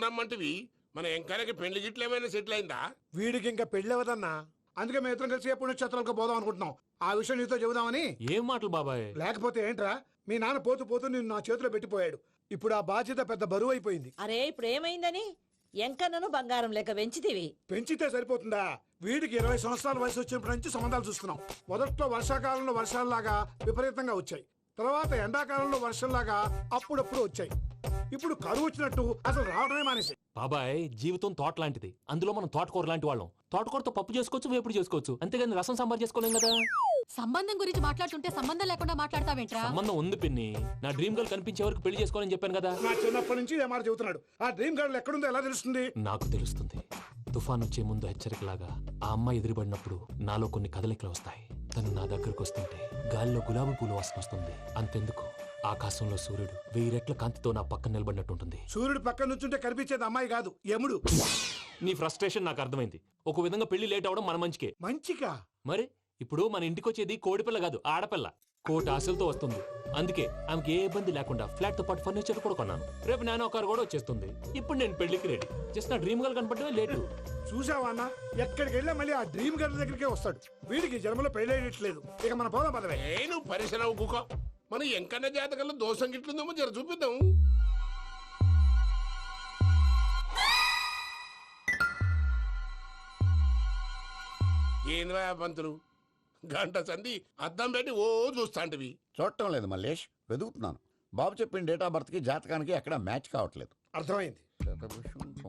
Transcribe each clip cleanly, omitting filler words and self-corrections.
రమ్మంటివి మన ఎంకరకి పెళ్లి గిట్లు ఏమైనా సెటిల్ అయిందా? వీడికి ఇంకా పెళ్లి అవ్వదన్నా. అందుకే మేము ఇద్దరం కలిసి పుణ్యక్షేత్రాలకు పోదాం అనుకుంటున్నాం. ఆ విషయం నీతో చెబుదామని. ఏం మాటలు బాబాయ్? లేకపోతే ఏంట్రా, మీ నాన్న పోతూ పోతూ నిన్ను నా చేతిలో పెట్టిపోయాడు. ఇప్పుడు ఆ బాధ్యత పెద్ద బరువు అయిపోయింది. అరే ఇప్పుడు ఏమైందని? ఎంకన్నను బంగారం లెక్క పెంచితివి. పెంచితే సరిపోతుందా? వీడికి 20 సంవత్సరాల వయసు వచ్చినప్పటి నుంచి సంబంధాలు చూస్తున్నాం. మొదట్లో వర్షాకాలంలో వర్షాలలాగా విపరీతంగా వచ్చాయి. తర్వాత ఎండాకాలంలో వర్షంలాగా అప్పుడప్పుడు వచ్చాయి. ఇప్పుడు కరువు వచ్చినట్టు అసలు రావడమే మానేసి. బాబాయ్, జీవితం తోట లాంటిది. అందులో మనం తోటకూర లాంటి వాళ్ళం. తోటకూరతో పప్పు చేసుకోవచ్చు, వేపుడు చేసుకోవచ్చు, అంతేగాని రసం సాంబార్ చేసుకోలేం కదా. సంబంధం గురించి మాట్లాడుతుంటే సంబంధం లేకుండా మాట్లాడతావేంట్రా? సంబంధం ఉంది పిన్ని. నా డ్రీమ్ గర్ల్ కనిపించే వరకు పెళ్లి చేసుకోవాలని చెప్పాను కదా. నా చిన్నప్పటి నుంచి ఏ మాట చెబుతున్నాడు. ఆ డ్రీమ్ గర్ల్ ఎక్కడుందో ఎలా తెలుస్తుంది? నాకు తెలుస్తుంది. తుఫాన్ వచ్చే ముందు హెచ్చరికలాగా ఆ అమ్మాయి ఎదురుపడినప్పుడు నాలో కొన్ని కదలికలు వస్తాయి. తను నా దగ్గరకు వస్తుంటే గాలిలో గులాబీ పూలు వాసన వస్తుంది. అంతెందుకు, ఆకాశంలో సూర్యుడు 1000 రెట్ల కాంతితో నా పక్కన నిలబడినట్టుంటుంది. సూర్యుడు పక్కన నుంచుంటే కనిపించేది అమ్మాయి కాదు, యముడు. నీ ఫ్రస్ట్రేషన్ నాకు అర్థమైంది. ఒక విధంగా పెళ్లి లేట్ అవడం మన మంచికే. మంచిగా? మరి ఇప్పుడు మన ఇంటికి వచ్చేది కోడిపిల్ల కాదు, ఆడపిల్ల. కోటి ఆశలతో వస్తుంది. అందుకే ఆమెకి ఏ ఇబ్బంది లేకుండా ఫ్లాట్ తో పాటు ఫర్నిచర్ కూడా కొన్నాను. రేపు నానో కారు కూడా వచ్చేస్తుంది. ఇప్పుడు నేను పెళ్లికి రెడీ. జస్ట్ నా డ్రీమ్ గర్ల్ కనపడమే లేటు. చూసావా అన్న, ఎక్కడికి వెళ్ళా మళ్ళీ ఆ డ్రీమ్ గర్ల్ దగ్గరికే వస్తాడు. వీడికి జన్మలో పెళ్ళేయట్లేదు. ఇక మన పోదాం పదవే. నేను పరిశ్రమ కుక మన ఎంకన్న జాతకంలో దోషం గిట్లుందేమో జర చూపిద్దాం. ఏంది పంతులు, గంట సంధి అద్దం పెట్టి ఓ చూస్తాంటివి. చూడటం లేదు మల్లేష్, వెతుకుతున్నాను. బాబు చెప్పిన డేట్ ఆఫ్ బర్త్ కి జాతకానికి ఎక్కడ మ్యాచ్ కావట్లేదు. అర్థమైంది.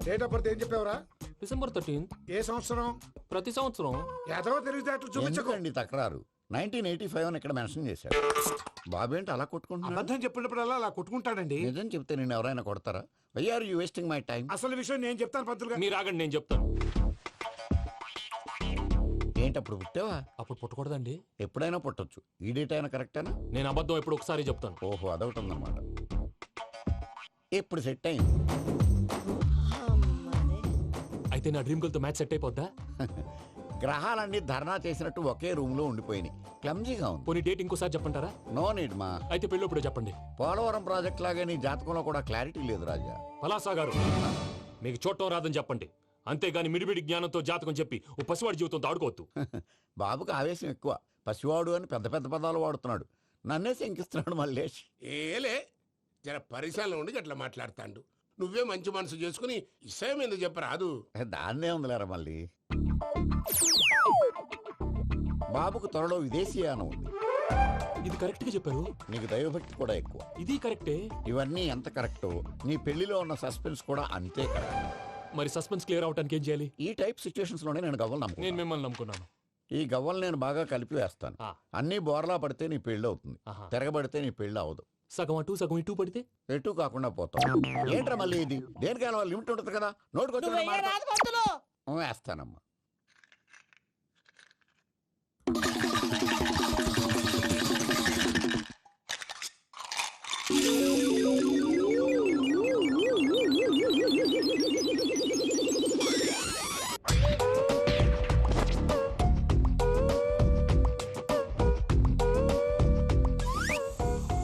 డేట్ ఆఫ్ బర్త్ ఏం చెప్పావురా? December 13th. ఏ సంవత్సరం? ప్రతి సంవత్సరం. ఎదవ తెలివితేటలు చూపించకండి. ఎందుకండి తక్రారు? 1985 అని ఇక్కడ మెన్షన్ చేశాడు. బాబు ఏంటి అలా కొట్టుకుంటున్నాడు? అబద్ధం చెప్పినప్పుడల్లా అలా కొట్టుకుంటాడండి. నిజం చెప్తే నేను ఎవరైనా కొడతారా? Why are you wasting my time? అసలు విషయం నేను చెప్తాను పంతులు గారు. మీరు ఆగండి, నేను చెప్తాను. ఏంటి అప్పుడు పుట్టావా? అప్పుడు పుట్టకూడదండి. ఎప్పుడైనా పుట్టొచ్చు. ఈ డేట్ అయినా కరెక్టేనా? నేను అబద్ధం ఎప్పుడు ఒకసారి చెప్తాను. ఓహో, అదొకటి ఉందన్నమాట. ఎప్పుడు సెట్ అయింది? అయితే నా డ్రీమ్ గర్ల్ తో మ్యాచ్ సెట్ అయిపోద్దా? గ్రహాలన్నీ ధర్నా చేసినట్టు ఒకే రూమ్ లో ఉండిపోయినాయి. క్లమ్జీగా ఉంది. పోనీ డేట్ ఇంకోసారి చెప్పంటారా? నో నీడ్ మా. అయితే పెళ్ళప్పుడు చెప్పండి. పోలవరం ప్రాజెక్ట్ లాగే నీ జాతకంలో కూడా క్లారిటీ లేదు రాజా. పలాసా గారు, మీకు చూడటం రాదని చెప్పండి. అంతేగాని మిడిమిడి జ్ఞానంతో జాతకం చెప్పి ఓ పసివాడి జీవితంతో ఆడుకోవద్దు. బాబుకి ఆవేశం ఎక్కువ. పసివాడు అని పెద్ద పెద్ద పదాలు వాడుతున్నాడు. నన్నే శంకిస్తున్నాడు మల్లేష్. ఏలే జర పరిశ్రమలో ఉండి అట్లా మాట్లాడతాండు. నువ్వే మంచి మనసు చేసుకుని ఇష్టం ఎందుకు చెప్పరాదు? దాన్నే ఉందిలేరా మళ్ళీ. బాబుకు త్వరలో విదేశీయానం ఉంది. ఇది కరెక్ట్ గా చెప్పారు. నీకు దైవభక్తి కూడా ఎక్కువ. ఇది కరెక్టే. ఇవన్నీ ఎంత కరెక్టో నీ పెళ్లిలో ఉన్న సస్పెన్స్ కూడా అంతే కరెక్ట్. మరి సస్పెన్స్ క్లియర్ అవడానికి ఏం చేయాలి? ఈ టైప్ సిచ్యువేషన్స్ లోనే నేను గవ్వలు నేను నమ్ముకున్నాను. మిమ్మల్ని నమ్ముకున్నాను. ఈ గవ్వలు నేను బాగా కలిపి వేస్తాను. అన్ని బోర్లా పడితే నీ పెళ్లి అవుతుంది. తిరగబడితే నీ పెళ్లి అవదు. సగం అటు సగం ఇటు పడితే ఎటు కాకుండా పోతాం. ఏంట్రా మళ్ళీ ఇది? దేనికైనా లిమిట్ ఉంటుంది కదా. నోటుకొచ్చిన రాదు పంతులు. వేస్తానమ్మా.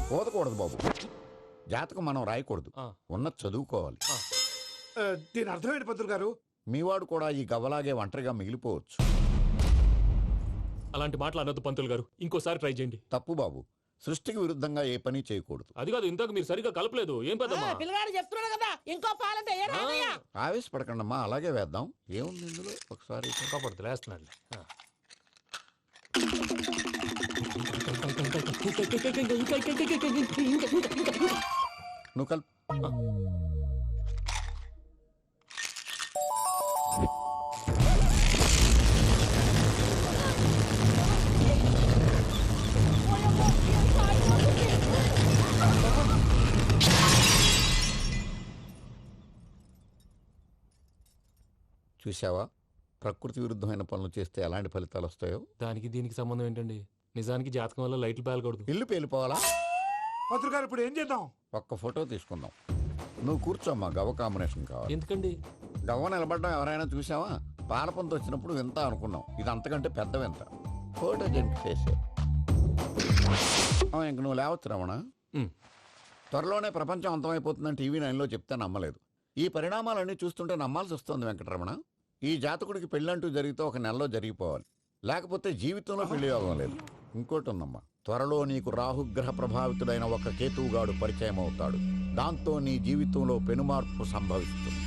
పోదకూడదు బాబు. జాతకం మనం రాయకూడదు, ఉన్నది చదువుకోవాలి. దీని అర్థమైంది పంతులు గారు. మీవాడు కూడా ఈ గవ్వలాగే ఒంటరిగా మిగిలిపోవచ్చు. అలాంటి మాటలు అనొద్దు పంతులు గారు. ఇంకోసారి ట్రై చేయండి. తప్పు బాబు. సృష్టికి విరుద్ధంగా ఏ పని చేయకూడదు. అది కాదు, ఇంతకు మీరు సరిగ్గా కలపలేదు. ఏం పెద్దమ్మా? పిల్లగాడు చెప్తున్నాడు కదా, ఇంకో పాలంటే ఏ రాదయ్యా. ఆవేశపడకండమ్మా, అలాగే వేద్దాం. ఏముంది ఇందులో? ఒకసారి కాపాడుతు లేస్తున్నాడు. నువ్వు కల్. చూసావా, ప్రకృతి విరుద్ధమైన పనులు చేస్తే ఎలాంటి ఫలితాలు వస్తాయో. దానికి దీనికి సంబంధం ఏంటండి? నిజానికి జాతకం వల్ల లైట్లు పేలకూడదు. ఇల్లు పేలిపోవాలా? పంతులు గారు ఇప్పుడు ఏం చేద్దాం? ఒక్క ఫోటో తీసుకుందాం. నువ్వు కూర్చోమ్మా. గవ్వ కాంబినేషన్ కావాలి. ఎందుకండి? గవ్వ నిలబడడం ఎవరైనా చూసావా? పాలపంత వచ్చినప్పుడు వింత అనుకున్నాం. ఇది అంతకంటే పెద్ద వింత. ఫోటో జంప్ చేసే ఇంక నువ్వు లేవచ్చు రమణ. త్వరలోనే ప్రపంచం అంతమైపోతుందని టీవీ 9లో చెప్తే నమ్మలేదు. ఈ పరిణామాలన్నీ చూస్తుంటే నమ్మాల్సి వస్తుంది వెంకటరమణ. ఈ జాతకుడికి పెళ్ళంటూ జరిగితే ఒక నెలలో జరిగిపోవాలి, లేకపోతే జీవితంలో పెళ్లి యోగం లేదు. ఇంకోటి ఉందమ్మా, త్వరలో నీకు రాహుగ్రహ ప్రభావితుడైన ఒక కేతువుగాడు పరిచయం అవుతాడు. దాంతో నీ జీవితంలో పెనుమార్పు సంభవిస్తుంది.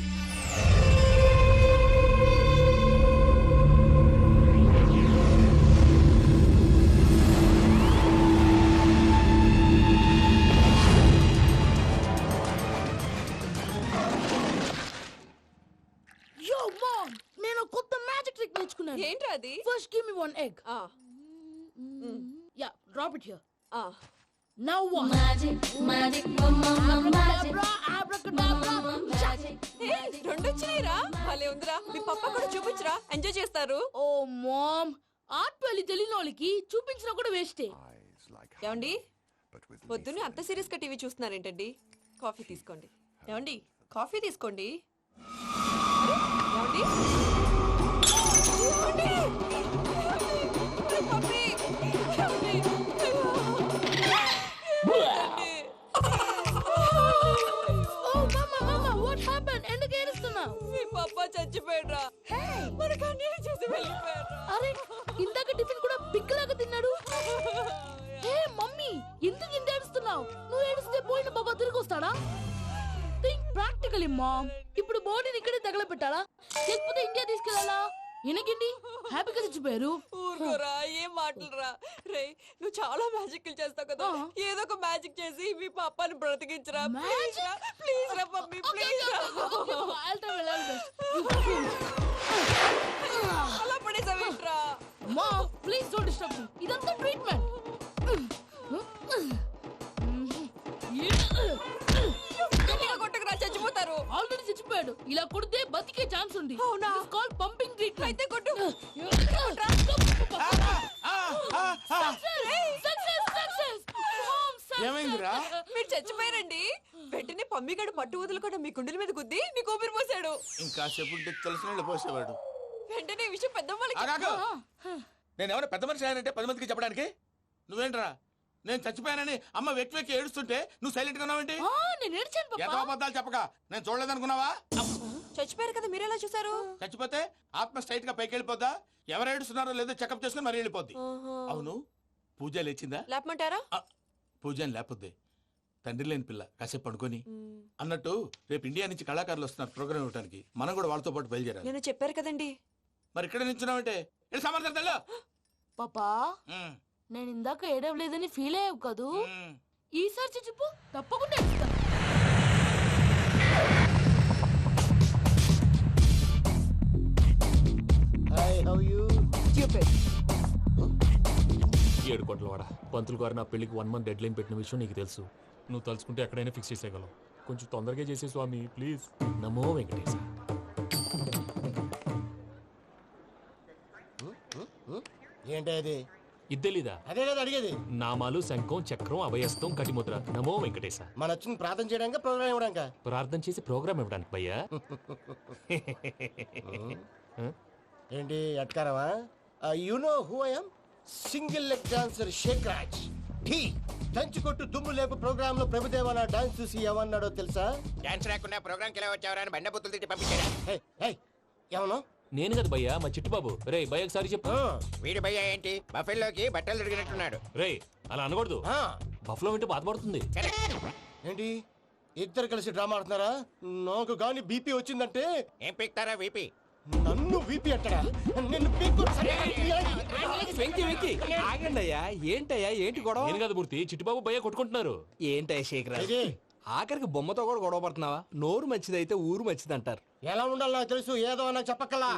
Yo, mom! నేను కొత్త మ్యాజిక్ ట్రిక్ నేర్చుకున్నాను. ఏంట్రా అది? First give me one egg. ఆ, Yeah, drop it here. ఆ. Now what? Abracadabra, abracadabra. ఏయ్, రెండు వచ్చినాయిరా. భలే ఉందిరా. మీ పప్ప కూడా చూపించరా, ఎంజాయ్ చేస్తారు. Oh, mom. ఆర్ట్ పెళ్లి తెలియని వాళ్ళకి చూపించినా కూడా వేస్టే. ఏమండి, పొద్దున్నే అంత సీరియస్ గా టీవీ చూస్తున్నారేంటండి? కాఫీ తీసుకోండి. ఏమండి, కాఫీ తీసుకోండి. అరే, ఏమండి? ఏమండి? పప్పి! ఏమండి? Oh, mama, what happened? ఎందుకు ఏడుస్తున్నావు? మీ పప్ప చచ్చిపోయాడురా. మనకు అన్యాయం చేసి వెళ్ళిపోయాడురా. అరే, ఇందాక టిఫిన్ కూడా పిక్కలాగా తిన్నాడు. హే మమ్మీ, ఎందుకు ఇంత ఏడుస్తున్నావు? నువ్వు ఏడిస్తే పోయిన బాబా తిరిగి వస్తాడా? Think practically mom. ఇప్పుడు బాడీని ఇక్కడే తగలబెట్టాలా, లేకపోతే ఇండియా తీసుకెళ్ళాలా? ఎనకండి హ్యాపీగా చచ్చిపోయారు. ఊరుకోరా, ఏం మాటలురా. రే, నువ్వు చాలా మ్యాజిక్లు చేస్తావు కదా, ఏదో ఒక మ్యాజిక్ చేసి మీ పాపాని బ్రతికించరా. ప్లీజ్ రా మమ్మీ, ప్లీజ్ రా. అలా పడేసావేంట్రా? Mom please don't disturb me. ఇదంతా ట్రీట్మెంట్. గట్టిగా కొట్టకురా, చచ్చిపోతారు. ఆల్రెడీ చచ్చిపోయాడు. ఇలా కొడితే బతికే ఛాన్స్ ఉంది. అవునా? Call pumping treatment. అయితే కొట్టు. ఏమైందిరా? మీరు చచ్చిపోయారండి. వెంటనే పమ్మిగాడు మట్టు వదులుకుండా మీ గుండెల మీద గుద్ది మీకు ఊపిరి పోసాడు. ఇంకా చెప్పు తెలిసిన పోసేవాడు. వెంటనే ఈ విషయం పెద్ద నేను ఎవరైనా పెద్ద మనిషి ఆయనంటే 10 మందికి చెప్పడానికి. నువ్వేంట్రా, నేను చచ్చిపోయానని అమ్మ వెక్కి వెక్కి ఏడుస్తుంటే నువ్వు సైలెంట్ గా ఉన్నావేంటి? నేను ఏడ్చాను ఎంత పాపా. అబద్ధాలు చెప్పక నేను చూడలేదనుకున్నావా? చచ్చిపోయారు కదా, మీరెలా చూసారు? చచ్చిపోతే ఆత్మ స్ట్రైట్ గా పైకి వెళ్ళిపోద్దా? ఎవరు ఏడుస్తున్నారో లేదో చెకప్ చేసుకుని మరి వెళ్ళిపోద్ది. అవును, పూజ లేచిందా? లేపమంటారా? పూజ అని లేకపోద్ది. తండ్రి లేని పిల్ల కాసేపు పడుకొని. అన్నట్టు రేపు ఇండియా నుంచి కళాకారులు వస్తున్నారు ప్రోగ్రామ్ ఇవ్వడానికి. మనం కూడా వాళ్ళతో పాటు బయలుదేరాలి. నేను చెప్పారు కదండి. మరి ఇక్కడ నిల్చున్నావంటే సమర్థతలో పాపా, నేను ఇందాక ఏడవలేదని ఫీల్ అయ్యావు కదూ. ఈసారి చచ్చిపో, తప్పకుండా ఏడుస్తా. ఏడు కోట్ల వాడ పంతులు గారు నా పెళ్లికి 1 month డెడ్ లైన్ పెట్టిన విషయం నీకు తెలుసు. నువ్వు తలుచుకుంటే ఎక్కడైనా ఫిక్స్ చేసేయగలవు. కొంచెం తొందరగా చేసే స్వామి ప్లీజ్. నమో వెంకటేశ. ఏంటి అది? ఇద్దెలీదా? అదే కదా అడిగేది. నామాలు శంఖం చక్రం అభయస్తం కటిముద్ర. నమో వెంకటేశ. మన వచ్చింది ప్రార్థన చేయడానికి, ప్రోగ్రామ్ ఇవ్వడానికి. ప్రార్థన చేసి ప్రోగ్రామ్ ఇవ్వడానికి భయ్యా. ఏంటి అట్కారమా? You know who I am? Single leg dancer Shaik Raj. Dhee దంచి కొట్టు దుమ్ము లేపు ప్రోగ్రామ్ లో ప్రభుదేవ నా డాన్స్ చూసి ఏమన్నాడో తెలుసా? డాన్స్ రాకుండా ప్రోగ్రామ్ కి ఎలా వచ్చావరా అని బండ బుద్ధులు తిట్టి పంపించారా? ఏమను? నేను కదా భయ్యా, మా చిట్టుబాబు. రే భయ్య ఒకసారి చెప్పు. వీడి భయ్య ఏంటి బఫెల్లోకి బట్టలు తిరిగినట్టున్నాడు. రే అలా అనకూడదు, బఫ్లో వింటే బాధపడుతుంది. ఏంటి ఇద్దరు కలిసి డ్రామా ఆడుతున్నారా? నాకు గాని బీపీ వచ్చిందంటే ఏం పీక్తారా వీపీ? నన్ను వీపీ అంటారా? నిన్ను పీక్కు. వెంకీ వెంకీ ఆగండి అయ్యా. ఏంటయ్యా, ఏంటి గొడవ? నేను కదా మూర్తి, చిట్టుబాబు భయ్య కొట్టుకుంటున్నారు. ఏంటయ్యా శేఖరా, ఇది ఆఖరికి బొమ్మతో కూడా గొడవ పడుతున్నావా? నోరు మంచిదైతే ఊరు మంచిది అంటారు. ఎలా ఉండాలో నాకు తెలుసు, ఏదో నాకు చెప్పక్కలా.